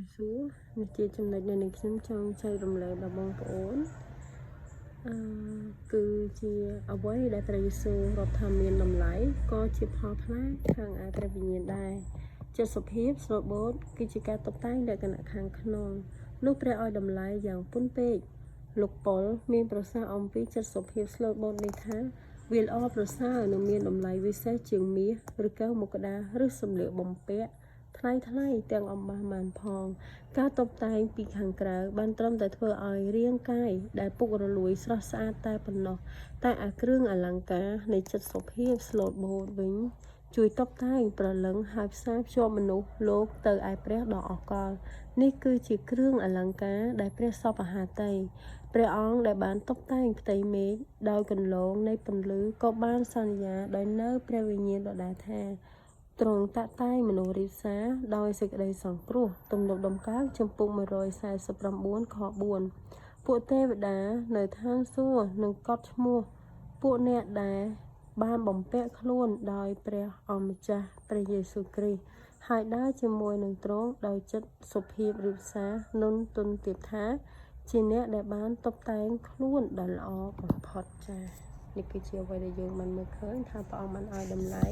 សួរនេះជាចំណុចដែលខ្ញុំចង់ចែករំលែកដល់បងប្អូនគឺជាអ្វីដែលព្រះយេស៊ូវរាប់ថាមានតម្លៃក៏ជាផលផ្លែខាងឯព្រះវិញ្ញាណដែរចិត្តសុភាពស្លូតបូតគឺជាការតុបតែងលក្ខណៈខាងក្នុងនោះព្រះឲ្យតម្លៃយ៉ាងពន់ពេកលោកប៉ុលមានប្រសាសន៍អំពីចិត្តសុភាពស្លូតបូតនេះថាវាល្អប្រសើរនិងមានតម្លៃវិសេសជាងមាសឬកែវមកដាឬសម្លៀកបំពាក់ថ្លៃទាំងអំបះបានផងការតុបតែងពីខាងក្រៅបានត្រឹមតែធ្វើឲ្យរាងកាយដែលពុករលួយស្រស់ស្អាតតែប៉ុណ្ណោះតែអាគ្រឿងអលង្ការនៃចិត្តសុភាពស្លូតបូតវិញជួយតុបតែងប្រលឹងហើយផ្សារភ្ជាប់មនុស្សលោកទៅឯព្រះដ៏អកលនេះគឺជាគ្រឿងអលង្ការដែលព្រះសពហាតីព្រះអង្គដែលបានតុបតែងផ្ទៃមេឃដោយកន្លងនៃពន្លឺក៏បានសន្យាដោយនៅព្រះវិញ្ញាណដដែលថាទ្រង់តាក់តែងមនុស្សរាបសារដោយសេចក្តីសង្គ្រោះទំនុកដំកើងចំពុក149ខ4ពួកទេវតានៅឋានសួគ៌នឹងកត់ឈ្មោះពួកអ្នកដែលបានបំពាក់ខ្លួនដោយព្រះអម្ចាស់ព្រះយេស៊ូវគ្រីស្ទហើយដើរជាមួយនឹងទ្រង់ដោយចិត្តសុភាពរាបសារនុនទុនទៀតថាជាអ្នកដែលបានតុបតែងខ្លួនដ៏ល្អបំផុតចា៎នេះគឺជាអ្វីដែលយើងបានមើលឃើញថាព្រះអង្គបានឲ្យតម្លៃ